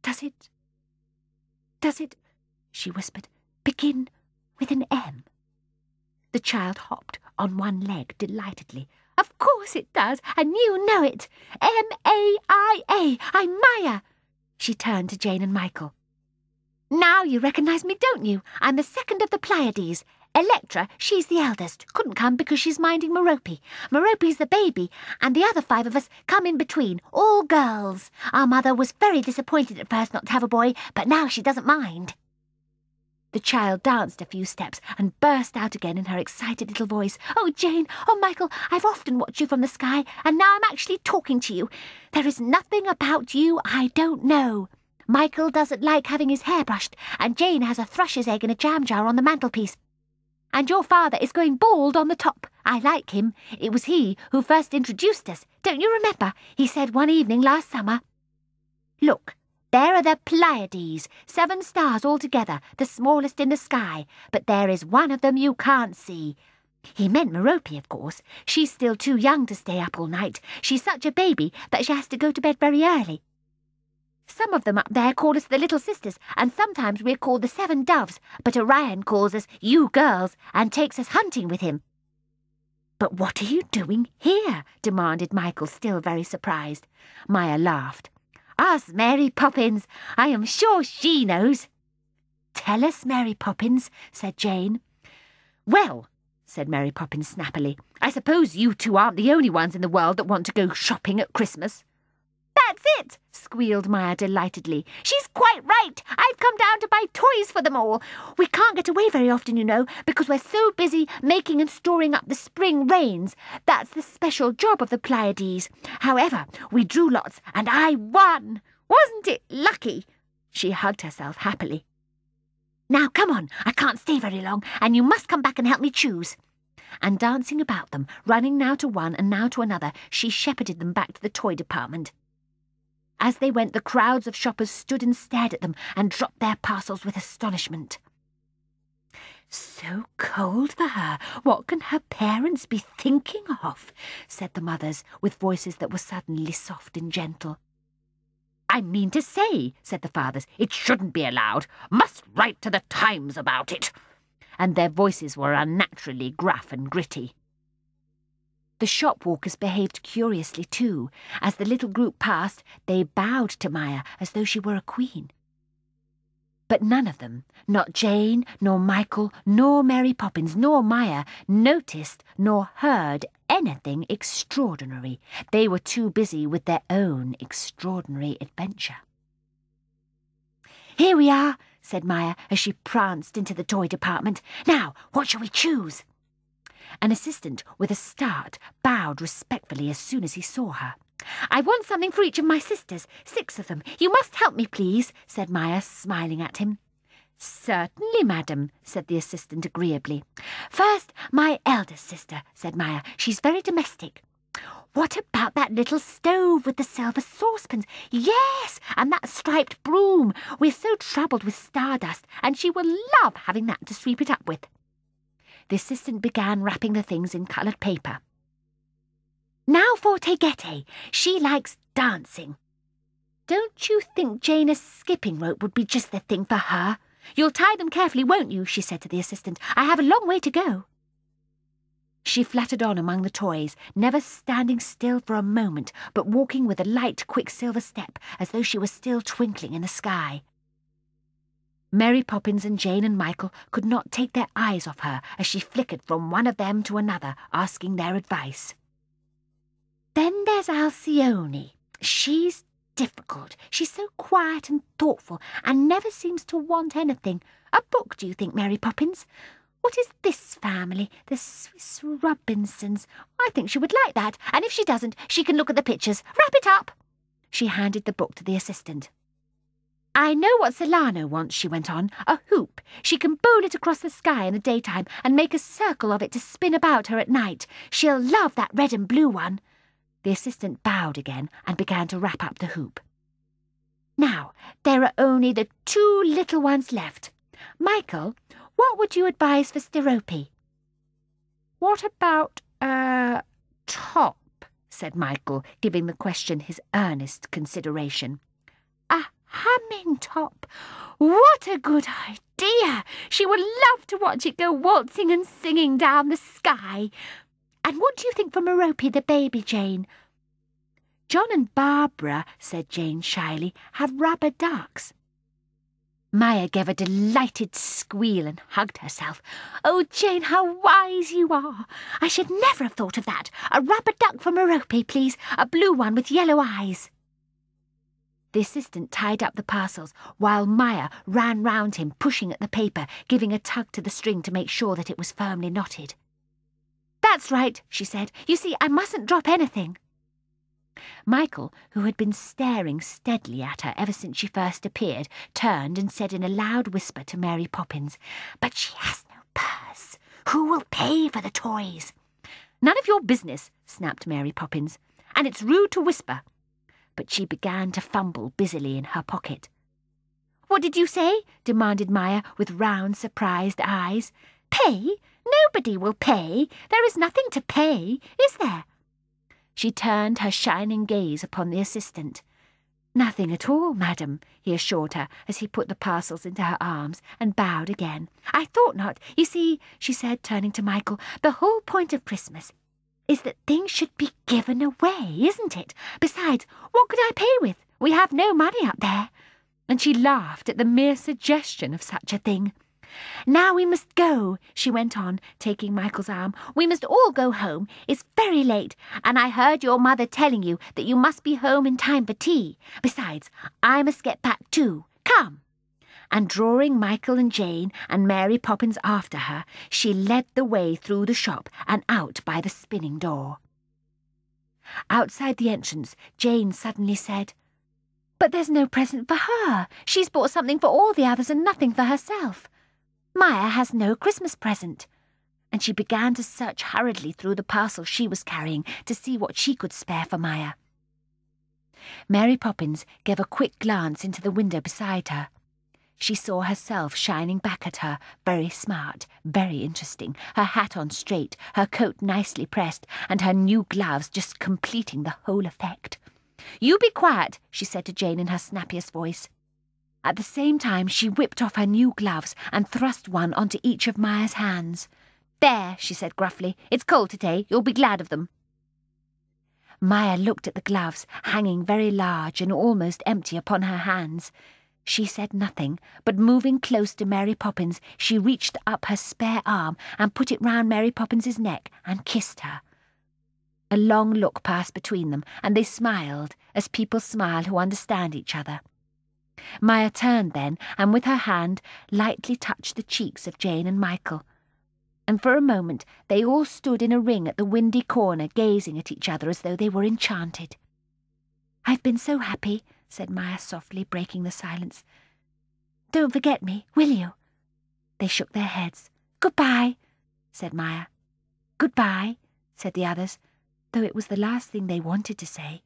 Does it, she whispered, begin with an M? The child hopped on one leg delightedly. Of course it does, and you know it. M-A-I-A. I'm Maia. She turned to Jane and Michael. Now you recognise me, don't you? I'm the second of the Pleiades. Electra, she's the eldest, couldn't come because she's minding Merope. Merope's the baby, and the other 5 of us come in between, all girls. Our mother was very disappointed at first not to have a boy, but now she doesn't mind. The child danced a few steps and burst out again in her excited little voice. Oh, Jane, oh, Michael, I've often watched you from the sky, and now I'm actually talking to you. There is nothing about you I don't know. Michael doesn't like having his hair brushed, and Jane has a thrush's egg in a jam jar on the mantelpiece. And your father is going bald on the top. I like him. It was he who first introduced us. Don't you remember? He said one evening last summer. Look, there are the Pleiades, 7 stars altogether, the smallest in the sky, but there is one of them you can't see. He meant Merope, of course. She's still too young to stay up all night. She's such a baby that she has to go to bed very early. Some of them up there call us the Little Sisters, and sometimes we're called the 7 Doves, but Orion calls us you girls and takes us hunting with him. But what are you doing here? Demanded Michael, still very surprised. Maia laughed. Ask Mary Poppins. I am sure she knows. Tell us, Mary Poppins, said Jane. Well, said Mary Poppins snappily, I suppose you 2 aren't the only ones in the world that want to go shopping at Christmas. That's it, squealed Maia delightedly. She's quite right. I've come down to buy toys for them all. We can't get away very often, you know, because we're so busy making and storing up the spring rains. That's the special job of the Pleiades. However, we drew lots, and I won. Wasn't it lucky? She hugged herself happily. Now, come on. I can't stay very long, and you must come back and help me choose. And dancing about them, running now to one and now to another, she shepherded them back to the toy department. As they went, the crowds of shoppers stood and stared at them and dropped their parcels with astonishment. So cold for her. What can her parents be thinking of? Said the mothers, with voices that were suddenly soft and gentle. I mean to say, said the fathers, it shouldn't be allowed. Must write to the Times about it. And their voices were unnaturally gruff and gritty. The shop-walkers behaved curiously too. As the little group passed, they bowed to Maia as though she were a queen. But none of them, not Jane, nor Michael, nor Mary Poppins, nor Maia, noticed nor heard anything extraordinary. They were too busy with their own extraordinary adventure. Here we are, said Maia as she pranced into the toy department. Now, what shall we choose? An assistant, with a start, bowed respectfully as soon as he saw her. I want something for each of my sisters, 6 of them. You must help me, please, said Maia, smiling at him. Certainly, madam, said the assistant agreeably. First, my eldest sister, said Maia. She's very domestic. What about that little stove with the silver saucepans? Yes, and that striped broom. We're so troubled with stardust, and she will love having that to sweep it up with. The assistant began wrapping the things in coloured paper. Now for Tegete. She likes dancing. Don't you think Jane's skipping rope would be just the thing for her? You'll tie them carefully, won't you? She said to the assistant. I have a long way to go. She fluttered on among the toys, never standing still for a moment, but walking with a light, quick silver step, as though she were still twinkling in the sky. Mary Poppins and Jane and Michael could not take their eyes off her as she flickered from one of them to another, asking their advice. Then there's Alcyone. She's difficult. She's so quiet and thoughtful and never seems to want anything. A book, do you think, Mary Poppins? What is this family? The Swiss Robinsons. I think she would like that, and if she doesn't, she can look at the pictures. Wrap it up. She handed the book to the assistant. I know what Solano wants, she went on. A hoop. She can bowl it across the sky in the daytime and make a circle of it to spin about her at night. She'll love that red and blue one. The assistant bowed again and began to wrap up the hoop. Now, there are only the 2 little ones left. Michael, what would you advise for Sterope? What about, top? Said Michael, giving the question his earnest consideration. humming top. What a good idea! She would love to watch it go waltzing and singing down the sky. And what do you think for Merope the baby, Jane? John and Barbara, said Jane shyly, have rubber ducks. Maia gave a delighted squeal and hugged herself. Oh, Jane, how wise you are! I should never have thought of that. A rubber duck for Merope, please. A blue one with yellow eyes. The assistant tied up the parcels while Maia ran round him, pushing at the paper, giving a tug to the string to make sure that it was firmly knotted. That's right, she said. You see, I mustn't drop anything. Michael, who had been staring steadily at her ever since she first appeared, turned and said in a loud whisper to Mary Poppins, "But she has no purse. Who will pay for the toys?" "None of your business," snapped Mary Poppins, "and it's rude to whisper." But she began to fumble busily in her pocket. "What did you say?" demanded Maia with round, surprised eyes. "Pay? Nobody will pay. There is nothing to pay, is there?" She turned her shining gaze upon the assistant. "Nothing at all, madam," he assured her as he put the parcels into her arms and bowed again. "I thought not. You see," she said, turning to Michael, "the whole point of Christmas is that things should be given away, isn't it? Besides, what could I pay with? We have no money up there." And she laughed at the mere suggestion of such a thing. "Now we must go," she went on, taking Michael's arm. "We must all go home. It's very late, and I heard your mother telling you that you must be home in time for tea. Besides, I must get back too. Come." And drawing Michael and Jane and Mary Poppins after her, she led the way through the shop and out by the spinning door. Outside the entrance, Jane suddenly said, "But there's no present for her. She's bought something for all the others and nothing for herself. Maia has no Christmas present." And she began to search hurriedly through the parcels she was carrying to see what she could spare for Maia. Mary Poppins gave a quick glance into the window beside her. She saw herself shining back at her, very smart, very interesting, her hat on straight, her coat nicely pressed, and her new gloves just completing the whole effect. "You be quiet," she said to Jane in her snappiest voice. At the same time, she whipped off her new gloves and thrust one onto each of Maia's hands. "There," she said gruffly. "It's cold today. You'll be glad of them." Maia looked at the gloves, hanging very large and almost empty upon her hands. She said nothing, but moving close to Mary Poppins, she reached up her spare arm and put it round Mary Poppins's neck and kissed her. A long look passed between them, and they smiled, as people smile who understand each other. Maia turned then, and with her hand lightly touched the cheeks of Jane and Michael. And for a moment they all stood in a ring at the windy corner, gazing at each other as though they were enchanted. "I've been so happy," said Maia softly, breaking the silence. "Don't forget me, will you?" They shook their heads. "Goodbye," said Maia. "Goodbye," said the others, though it was the last thing they wanted to say.